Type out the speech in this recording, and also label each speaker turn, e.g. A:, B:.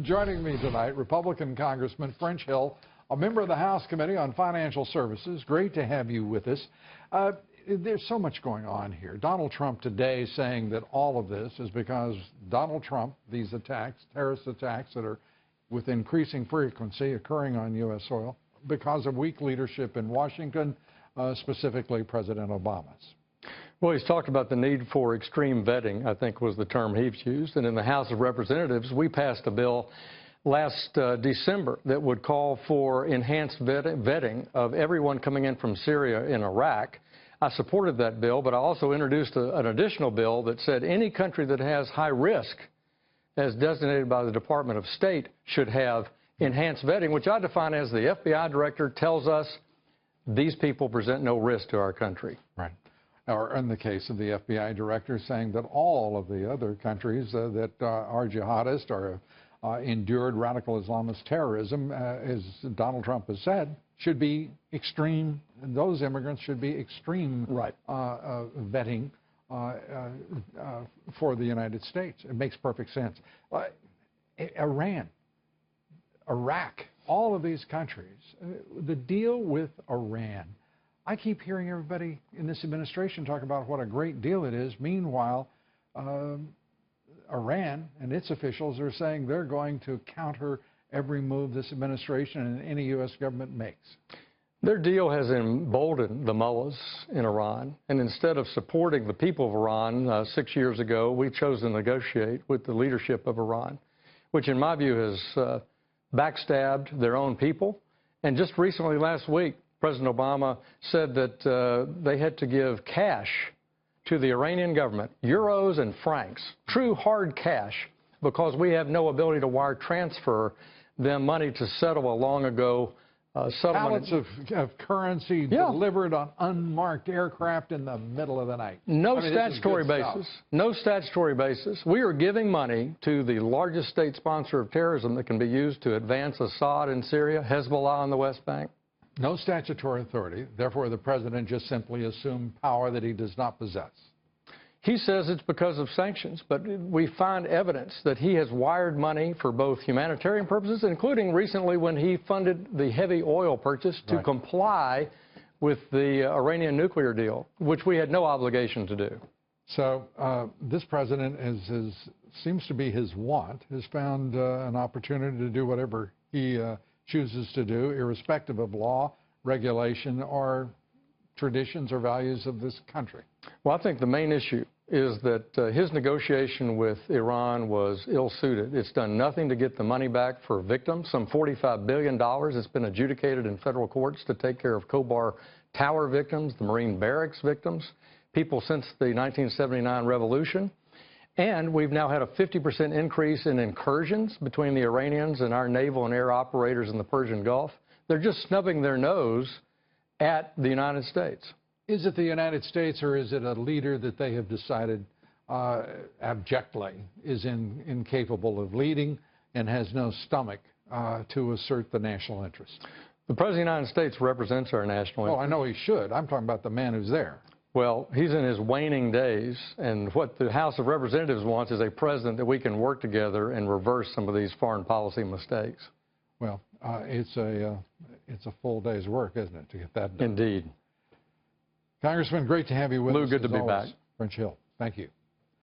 A: Joining me tonight, Republican Congressman French Hill, a member of the House Committee on Financial Services. Great to have you with us. There's so much going on here. Donald Trump today saying that all of this is because Donald Trump, these attacks, terrorist attacks that are with increasing frequency occurring on U.S. soil, because of weak leadership in Washington, specifically President Obama's.
B: Well, he's talked about the need for extreme vetting, I think was the term he's used. And in the House of Representatives, we passed a bill last December that would call for enhanced vetting of everyone coming in from Syria and Iraq. I supported that bill, but I also introduced an additional bill that said any country that has high risk, as designated by the Department of State, should have enhanced vetting, which I define as the FBI director tells us these people present no risk to our country.
A: Right. Or in the case of the FBI director saying that all of the other countries that are jihadist or endured radical Islamist terrorism, as Donald Trump has said, should be extreme. Those immigrants should be extreme vetting for the United States. It makes perfect sense. Iran, Iraq, all of these countries, the deal with Iran. I keep hearing everybody in this administration talk about what a great deal it is. Meanwhile, Iran and its officials are saying they're going to counter every move this administration and any U.S. government makes.
B: Their deal has emboldened the mullahs in Iran, and instead of supporting the people of Iran 6 years ago, we chose to negotiate with the leadership of Iran, which in my view has backstabbed their own people. And just recently, last week, President Obama said that they had to give cash to the Iranian government, euros and francs, true hard cash, because we have no ability to wire transfer them money to settle a long ago settlement.
A: Pallets of currency delivered on unmarked aircraft in the middle of the night.
B: No statutory basis. No statutory basis. We are giving money to the largest state sponsor of terrorism that can be used to advance Assad in Syria, Hezbollah on the West Bank.
A: No statutory authority. Therefore, the president just simply assumed power that he does not possess.
B: He says it's because of sanctions, but we find evidence that he has wired money for both humanitarian purposes, including recently when he funded the heavy oil purchase to comply with the Iranian nuclear deal, which we had no obligation to do.
A: So this president, seems to be his want, has found an opportunity to do whatever he chooses to do, irrespective of law, regulation, or traditions or values of this country.
B: Well, I think the main issue is that his negotiation with Iran was ill-suited. It's done nothing to get the money back for victims. Some $45 billion has been adjudicated in federal courts to take care of Khobar Tower victims, the Marine barracks victims, people since the 1979 revolution. And we've now had a 50% increase in incursions between the Iranians and our naval and air operators in the Persian Gulf. They're just snubbing their nose at the United States.
A: Is it the United States, or is it a leader that they have decided abjectly is incapable of leading and has no stomach to assert the national interest?
B: The President of the United States represents our national interest.
A: Oh, I know he should. I'm talking about the man who's there.
B: Well, he's in his waning days, and what the House of Representatives wants is a president that we can work together and reverse some of these foreign policy mistakes.
A: Well, it's a full day's work, isn't it, to get that done?
B: Indeed.
A: Congressman, great to have you with us.
B: Lou, good to be back.
A: French Hill, thank you.